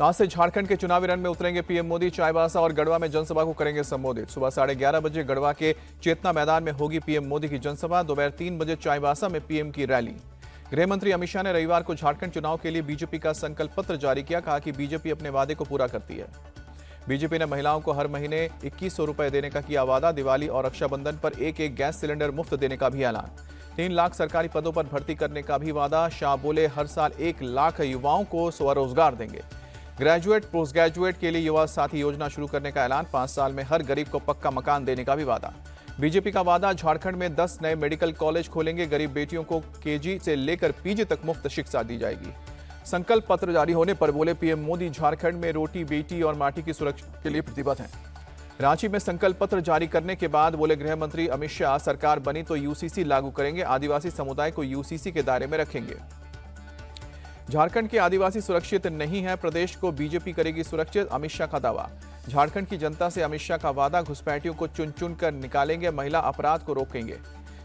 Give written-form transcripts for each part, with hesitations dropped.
आज से झारखंड के चुनावी रण में उतरेंगे पीएम मोदी। चाईबासा और गढ़वा में जनसभा को करेंगे संबोधित। सुबह 11:30 बजे गढ़वा के चेतना मैदान में होगी पीएम मोदी की जनसभा। दोपहर 3 बजे चाईबासा में पीएम की रैली। गृह मंत्री अमित शाह ने रविवार को झारखंड चुनाव के लिए बीजेपी का संकल्प पत्र जारी किया। कहा कि बीजेपी अपने वादे को पूरा करती है। बीजेपी ने महिलाओं को हर महीने 2100 रुपए देने का किया वादा। दिवाली और रक्षाबंधन पर एक गैस सिलेंडर मुफ्त देने का भी ऐलान। 3 लाख सरकारी पदों पर भर्ती करने का भी वादा। शाह बोले हर साल 1 लाख युवाओं को स्वरोजगार देंगे। ग्रेजुएट पोस्ट ग्रेजुएट के लिए युवा साथी योजना शुरू करने का ऐलान। 5 साल में हर गरीब को पक्का मकान देने का भी वादा। बीजेपी का वादा, झारखंड में 10 नए मेडिकल कॉलेज खोलेंगे। गरीब बेटियों को केजी से लेकर पीजी तक मुफ्त शिक्षा दी जाएगी। संकल्प पत्र जारी होने पर बोले पीएम मोदी झारखंड में रोटी बेटी और माटी की सुरक्षा के लिए प्रतिबद्ध हैं। रांची में संकल्प पत्र जारी करने के बाद बोले गृह मंत्री अमित शाह, सरकार बनी तो यूसीसी लागू करेंगे। आदिवासी समुदाय को यूसीसी के दायरे में रखेंगे। झारखंड के आदिवासी सुरक्षित नहीं है, प्रदेश को बीजेपी करेगी सुरक्षित। अमित शाह का दावा। झारखंड की जनता से अमित शाह का वादा, घुसपैठियों को चुन चुन कर निकालेंगे, महिला अपराध को रोकेंगे।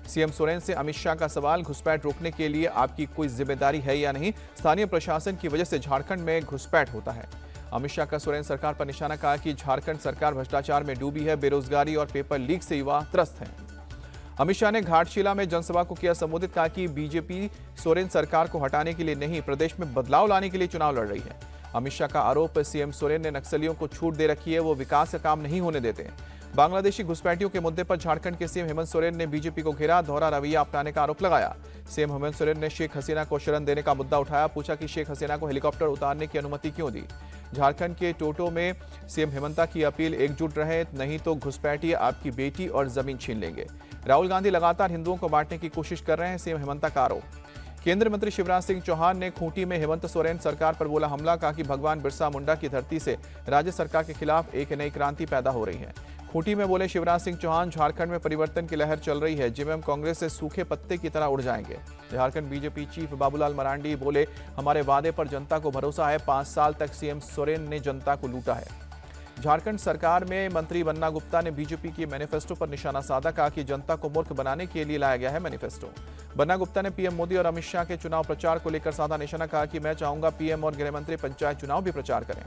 सीएम सोरेन से अमित शाह का सवाल, घुसपैठ रोकने के लिए आपकी कोई जिम्मेदारी है या नहीं? स्थानीय प्रशासन की वजह से झारखंड में घुसपैठ होता है। अमित शाह का सोरेन सरकार पर निशाना। कहा कि झारखंड सरकार भ्रष्टाचार में डूबी है, बेरोजगारी और पेपर लीक से युवा त्रस्त हैं। अमित शाह ने घाटशिला में जनसभा को किया संबोधित। कहा कि बीजेपी सोरेन सरकार को हटाने के लिए नहीं, प्रदेश में बदलाव लाने के लिए चुनाव लड़ रही है। अमित शाह का आरोप, सीएम सोरेन ने नक्सलियों को छूट दे रखी है, वो विकास का काम नहीं होने देते। बांग्लादेशी घुसपैठियों के मुद्दे पर झारखंड के सीएम हेमंत सोरेन ने बीजेपी को घेरा, दोहरा रवैया अपनाने का आरोप लगाया। सीएम हेमंत सोरेन ने शेख हसीना को शरण देने का मुद्दा उठाया। पूछा कि शेख हसीना को हेलीकॉप्टर उतारने की अनुमति क्यों दी? झारखंड के टोटो में सीएम हेमंता की अपील, एकजुट रहे नहीं तो घुसपैठिए आपकी बेटी और जमीन छीन लेंगे। राहुल गांधी लगातार हिंदुओं को बांटने की कोशिश कर रहे हैं, सीएम हेमंता का आरोप। केंद्रीय मंत्री शिवराज सिंह चौहान ने खूंटी में हेमंत सोरेन सरकार पर बोला हमला। कहा कि भगवान बिरसा मुंडा की धरती से राज्य सरकार के खिलाफ एक नई क्रांति पैदा हो रही है। खूंटी में बोले शिवराज सिंह चौहान, झारखंड में परिवर्तन की लहर चल रही है, जेएमएम कांग्रेस से सूखे पत्ते की तरह उड़ जाएंगे। झारखंड बीजेपी चीफ बाबूलाल मरांडी बोले हमारे वादे पर जनता को भरोसा है, 5 साल तक सीएम सोरेन ने जनता को लूटा है। झारखंड सरकार में मंत्री बन्ना गुप्ता ने बीजेपी के मैनिफेस्टो पर निशाना साधा। कहा कि जनता को मूर्ख बनाने के लिए लाया गया है मैनिफेस्टो। बन्ना गुप्ता ने पीएम मोदी और अमित शाह के चुनाव प्रचार को लेकर साधा निशाना। कहा कि मैं चाहूंगा पीएम और गृह मंत्री पंचायत चुनाव भी प्रचार करें।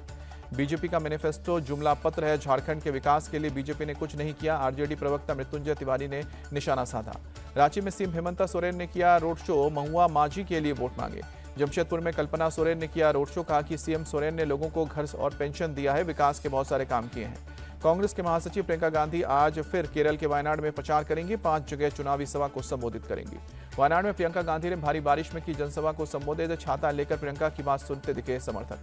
बीजेपी का मैनिफेस्टो जुमला पत्र है, झारखंड के विकास के लिए बीजेपी ने कुछ नहीं किया। आरजेडी प्रवक्ता मृत्युंजय तिवारी ने निशाना साधा। रांची में सीएम हेमंता सोरेन ने किया रोड शो, महुआ माझी के लिए वोट मांगे। जमशेदपुर में कल्पना सोरेन ने किया रोड शो। कहा कि सीएम सोरेन ने लोगों को घर और पेंशन दिया है, विकास के बहुत सारे काम किए हैं। कांग्रेस के महासचिव प्रियंका गांधी आज फिर केरल के वायनाड में प्रचार करेंगी। 5 जगह चुनावी सभा को संबोधित करेंगी। वायनाड में प्रियंका गांधी ने भारी बारिश में की जनसभा को संबोधित। छाता लेकर प्रियंका की बात सुनते दिखे समर्थक।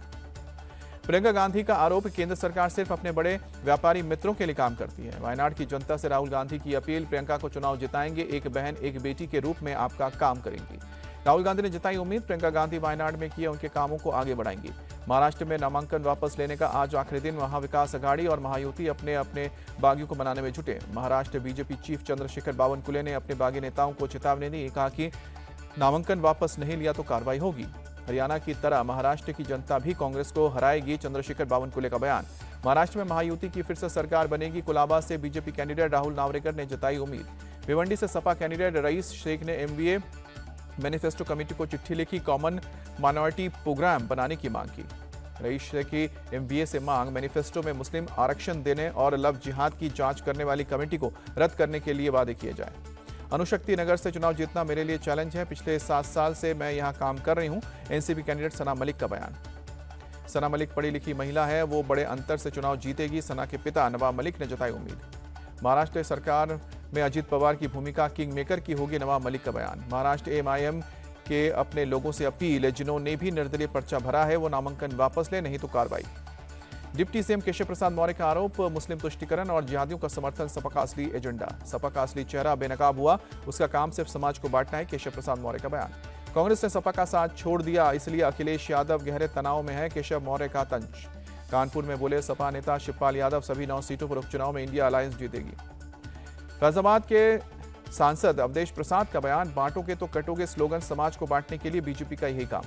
प्रियंका गांधी का आरोप, केंद्र सरकार सिर्फ अपने बड़े व्यापारी मित्रों के लिए काम करती है। वायनाड की जनता से राहुल गांधी की अपील, प्रियंका को चुनाव जिताएंगे, एक बहन एक बेटी के रूप में आपका काम करेंगी। राहुल गांधी ने जताई उम्मीद, प्रियंका गांधी वायनाड में किए उनके कामों को आगे बढ़ाएंगी। महाराष्ट्र में नामांकन वापस लेने का आज आखिरी दिन। महाविकास अघाड़ी और महायुति अपने अपने बागियों को बनाने में जुटे। महाराष्ट्र बीजेपी चीफ चंद्रशेखर बावनकुले ने अपने बागी नेताओं को चेतावनी दी। कहा कि नामांकन वापस नहीं लिया तो कार्रवाई होगी। हरियाणा की तरह महाराष्ट्र की जनता भी कांग्रेस को हराएगी, चंद्रशेखर बावनकुले का बयान। महाराष्ट्र में महायुति की फिर से सरकार बनेगी। कुलाबा से बीजेपी कैंडिडेट राहुल नावरेकर ने जताई उम्मीद। भिवंडी से सपा कैंडिडेट रईस शेख ने एमवीए मैनिफेस्टो कमेटी को चिट्ठी लिखी, कॉमन माइनॉरिटी प्रोग्राम बनाने की मांग की। रईस शेख की एमवीए से मांग, मैनिफेस्टो में मुस्लिम आरक्षण देने और लव जिहाद की जांच करने वाली कमेटी को रद्द करने के लिए वादे किए जाए। अनुशक्ति नगर से चुनाव जीतना मेरे लिए चैलेंज है, पिछले 7 साल से मैं यहां काम कर रही हूं। एनसीपी कैंडिडेट सना मलिक का बयान। सना मलिक पढ़ी लिखी महिला है, वो बड़े अंतर से चुनाव जीतेगी। सना के पिता नवाब मलिक ने जताई उम्मीद। महाराष्ट्र सरकार में अजित पवार की भूमिका किंग मेकर की होगी, नवाब मलिक का बयान। महाराष्ट्र एमआईएम के अपने लोगों से अपील, जिन्होंने भी निर्दलीय पर्चा भरा है वो नामांकन वापस ले, नहीं तो कार्रवाई। डिप्टी सीएम केशव प्रसाद मौर्य का आरोप, मुस्लिम तुष्टिकरण और जिहादियों का समर्थन सपा का असली एजेंडा। सपा का असली चेहरा बेनकाब हुआ, उसका काम सिर्फ समाज को बांटना है, केशव प्रसाद मौर्य का बयान। कांग्रेस ने सपा का साथ छोड़ दिया, इसलिए अखिलेश यादव गहरे तनाव में है, केशव मौर्य का तंज। कानपुर में बोले सपा नेता शिवपाल यादव, सभी 9 सीटों पर उपचुनाव में इंडिया अलायंस जीतेगी। फैजाबाद के सांसद अवधेश प्रसाद का बयान, बांटोगे तो कटोगे स्लोगन समाज को बांटने के लिए बीजेपी का यही काम।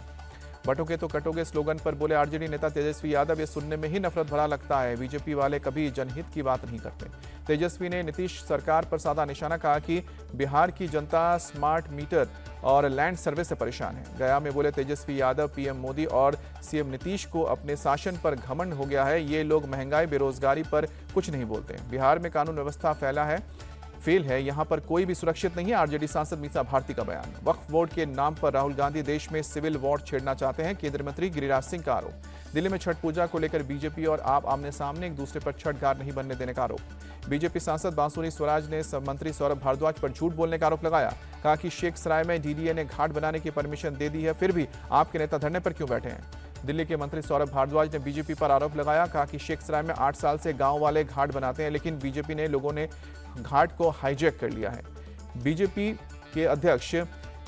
बटोगे तो कटोगे स्लोगन पर बोले आरजेडी नेता तेजस्वी यादव, ये सुनने में ही नफरत भरा लगता है, बीजेपी वाले कभी जनहित की बात नहीं करते। तेजस्वी ने नीतीश सरकार पर साधा निशाना, कहा कि बिहार की जनता स्मार्ट मीटर और लैंड सर्वे से परेशान है। गया में बोले तेजस्वी यादव, पीएम मोदी और सीएम नीतीश को अपने शासन पर घमंड हो गया है। ये लोग महंगाई, बेरोजगारी पर कुछ नहीं बोलते। बिहार में कानून व्यवस्था फेल है, यहां पर कोई भी सुरक्षित नहीं है। आरजेडी सांसद मीसा भारती का बयान। वक्फ बोर्ड के नाम पर राहुल गांधी देश में सिविल वॉर छेड़ना चाहते हैं, केंद्रीय मंत्री गिरिराज सिंह का आरोप। दिल्ली में छठ पूजा को लेकर बीजेपी और आप आमने सामने, एक दूसरे पर छठघाट नहीं बनने देने का आरोप। बीजेपी सांसद बांसुरी स्वराज ने मंत्री सौरभ भारद्वाज पर झूठ बोलने का आरोप लगाया। कहा कि शेख सराय में डीडीए ने घाट बनाने की परमिशन दे दी है, फिर भी आपके नेता धरने पर क्यों बैठे हैं। दिल्ली के मंत्री सौरभ भारद्वाज ने बीजेपी पर आरोप लगाया। कहा कि शेख सराय में 8 साल से गांव वाले घाट बनाते हैं, लेकिन बीजेपी ने लोगों ने घाट को हाईजैक कर लिया है। बीजेपी के अध्यक्ष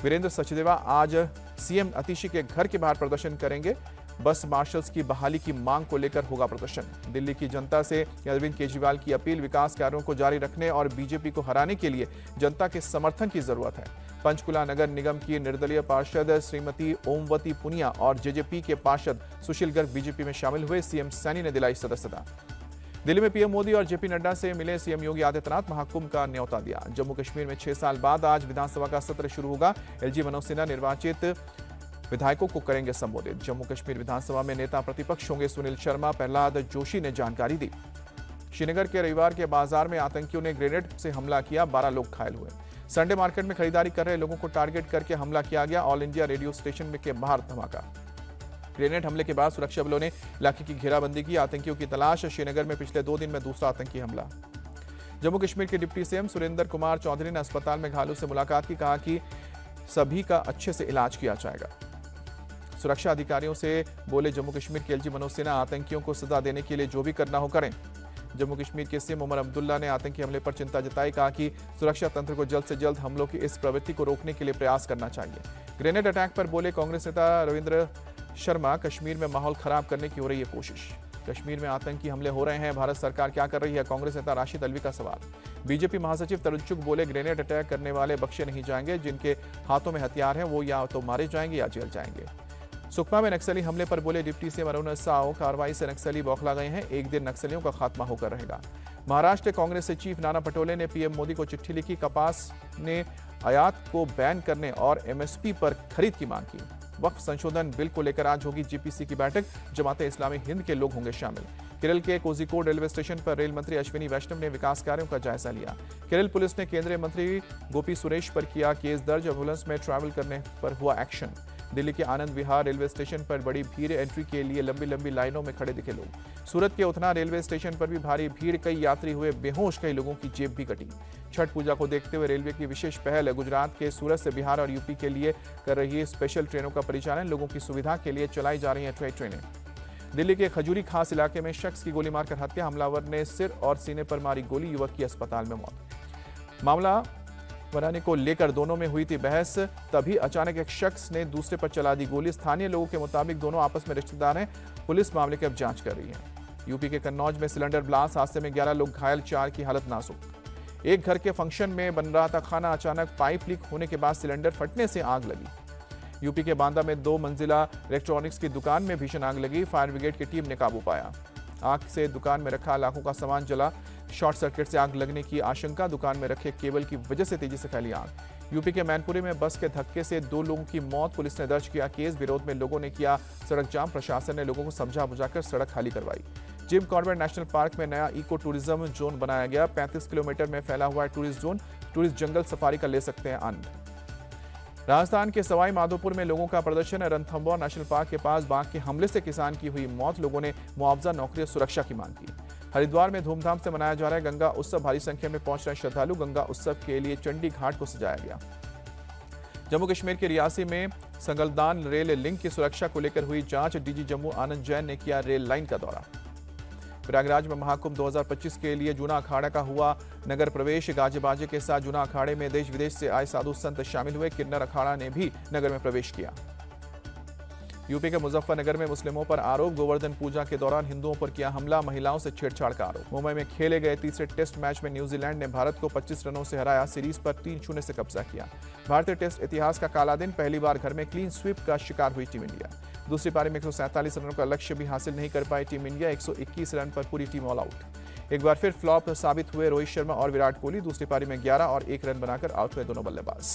वीरेंद्र सचदेवा आज सीएम अतिशी के घर के बाहर प्रदर्शन करेंगे। बस मार्शल्स की बहाली की मांग को लेकर होगा प्रदर्शन। दिल्ली की जनता से अरविंद केजरीवाल की अपील, विकास कार्यों को जारी रखने और बीजेपी को हराने के लिए जनता के समर्थन की जरूरत है। पंचकुला नगर निगम की निर्दलीय पार्षद श्रीमती ओमवती पुनिया और जेजेपी के पार्षद सुशील गर्ग बीजेपी में शामिल हुए। सीएम सैनी ने दिलाई सदस्यता। दिल्ली में पीएम मोदी और जेपी नड्डा से मिले सीएम योगी आदित्यनाथ, महाकुंभ का न्योता दिया। जम्मू कश्मीर में 6 साल बाद आज विधानसभा का सत्र शुरू होगा। एलजी मनोज सिन्हा निर्वाचित विधायकों को करेंगे संबोधित। जम्मू कश्मीर विधानसभा में नेता प्रतिपक्ष होंगे सुनील शर्मा, प्रहलाद जोशी ने जानकारी दी। श्रीनगर के रविवार के बाजार में आतंकियों ने ग्रेनेड से हमला किया, 12 लोग घायल हुए। संडे मार्केट में खरीदारी कर रहे लोगों को टारगेट करके हमला किया गया। ऑल इंडिया रेडियो स्टेशन में के बाहर धमाका। ग्रेनेड हमले के बाद सुरक्षा बलों ने इलाके की घेराबंदी की। आतंकियों की तलाश। श्रीनगर में पिछले 2 दिन में दूसरा आतंकी हमला। जम्मू कश्मीर के डिप्टी सीएम सुरेंद्र कुमार चौधरी ने अस्पताल में घायलों से मुलाकात की। कहा कि सभी का अच्छे से इलाज किया जाएगा। सुरक्षा अधिकारियों से बोले जम्मू कश्मीर के एलजी मनोज सिन्हा, आतंकियों को सजा देने के लिए जो भी करना हो करें। जम्मू कश्मीर के सीएम उमर अब्दुल्ला ने आतंकी हमले पर चिंता जताई। कहा कि सुरक्षा तंत्र को जल्द से जल्द हमलों की इस प्रवृत्ति को रोकने के लिए प्रयास करना चाहिए। ग्रेनेड अटैक पर बोले कांग्रेस नेता रविंद्र शर्मा, कश्मीर में माहौल खराब करने की हो रही है कोशिश। कश्मीर में आतंकी हमले हो रहे हैं, भारत सरकार क्या कर रही है। कांग्रेस नेता राशिद अल्वी का सवाल। बीजेपी महासचिव तरुण चुग बोले ग्रेनेड अटैक करने वाले बख्शे नहीं जाएंगे। जिनके हाथों में हथियार हैं वो या तो मारे जाएंगे या जेल जाएंगे। सुकमा में नक्सली हमले पर बोले डिप्टी सीएम अरुण साव, कार्रवाई से नक्सली बौखला गए हैं, एक दिन नक्सलियों का खात्मा होकर रहेगा। महाराष्ट्र कांग्रेस से चीफ नाना पटोले ने पीएम मोदी को चिट्ठी लिखी। कपास ने आयात को बैन करने और एमएसपी पर खरीद की मांग की। वक्फ संशोधन बिल को लेकर आज होगी जीपीसी की बैठक। जमाते इस्लामी हिंद के लोग होंगे शामिल। केरल के कोझिकोड रेलवे स्टेशन पर रेल मंत्री अश्विनी वैष्णव ने विकास कार्यों का जायजा लिया। केरल पुलिस ने केंद्रीय मंत्री गोपी सुरेश पर किया केस दर्ज। एम्बुलेंस में ट्रैवल करने पर हुआ एक्शन। दिल्ली के आनंद विहार रेलवे स्टेशन पर बड़ी भीड़, एंट्री के लिए लंबी लंबी लाइनों में खड़े दिखे लोग। सूरत के उतना रेलवे स्टेशन पर भी भारी भीड़, कई यात्री हुए बेहोश, कई लोगों की जेब भी कटी। छठ पूजा को देखते हुए रेलवे की विशेष पहल। गुजरात के सूरत से बिहार और यूपी के लिए कर रही है स्पेशल ट्रेनों का परिचालन। लोगों की सुविधा के लिए चलाई जा रही हैं ट्रेनें। दिल्ली के खजूरी खास इलाके में शख्स की गोली मारकर हत्या। हमलावर ने सिर और सीने पर मारी गोली, युवक की अस्पताल में मौत। मामला बनाने को लेकर दोनों में हुई थी बहस, तभी अचानक एक शख्स ने दूसरे पर चला दी गोली। स्थानीय लोगों के मुताबिक दोनों आपस में रिश्तेदार हैं। पुलिस मामले की अब जांच कर रही है। यूपी के कन्नौज में सिलेंडर ब्लास्ट, हादसे में 11 लोग घायल, 4 की हालत नाजुक। एक घर के फंक्शन में बन रहा था खाना, अचानक पाइप लीक होने के बाद सिलेंडर फटने से आग लगी। यूपी के बांदा में 2 मंजिला इलेक्ट्रॉनिक्स की दुकान में भीषण आग लगी। फायर ब्रिगेड की टीम ने काबू पाया। आग से दुकान में रखा लाखों का सामान जला। शॉर्ट सर्किट से आग लगने की आशंका। दुकान में रखे केबल की वजह से तेजी से फैली आग। यूपी के मैनपुरी में बस के धक्के से 2 लोगों की मौत। पुलिस ने दर्ज किया केस। विरोध में लोगों ने किया सड़क जाम। प्रशासन ने लोगों को समझा बुझाकर सड़क खाली करवाई। जिम कॉर्बेट नेशनल पार्क में नया इको टूरिज्म जोन बनाया गया। 35 किलोमीटर में फैला हुआ है टूरिस्ट जोन। टूरिस्ट जंगल सफारी का ले सकते हैं आनंद। राजस्थान के सवाई माधोपुर में लोगों का प्रदर्शन। रणथंभौर नेशनल पार्क के पास बाघ के हमले से किसान की हुई मौत। लोगों ने मुआवजा, नौकरी और सुरक्षा की मांग की। हरिद्वार में धूमधाम से मनाया जा रहा है गंगा उत्सव। भारी संख्या में पहुंच रहे श्रद्धालु। गंगा उत्सव के लिए चंडी घाट को सजाया गया। जम्मू कश्मीर के रियासी में संगलदान रेल लिंक की सुरक्षा को लेकर हुई जांच। डीजी जम्मू आनंद जैन ने किया रेल लाइन का दौरा। प्रयागराज में महाकुंभ 2025 के लिए जूना अखाड़ा का हुआ नगर प्रवेश। गाजे बाजे के साथ जूना अखाड़े में देश विदेश से आए साधु संत शामिल हुए। किन्नर अखाड़ा ने भी नगर में प्रवेश किया। यूपी के मुजफ्फरनगर में मुस्लिमों पर आरोप। गोवर्धन पूजा के दौरान हिंदुओं पर किया हमला। महिलाओं से छेड़छाड़ का आरोप। मुंबई में खेले गए तीसरे टेस्ट मैच में न्यूजीलैंड ने भारत को 25 रनों से हराया। सीरीज पर 3-0 से कब्जा किया। भारतीय टेस्ट इतिहास का काला दिन। पहली बार घर में क्लीन स्वीप का शिकार हुई टीम इंडिया। दूसरी पारी में 147 रनों का लक्ष्य भी हासिल नहीं कर पाई टीम इंडिया। 121 रन पर पूरी टीम ऑल आउट। एक बार फिर फ्लॉप साबित हुए रोहित शर्मा और विराट कोहली। दूसरी पारी में 11 और 1 रन बनाकर आउट हुए दोनों बल्लेबाज।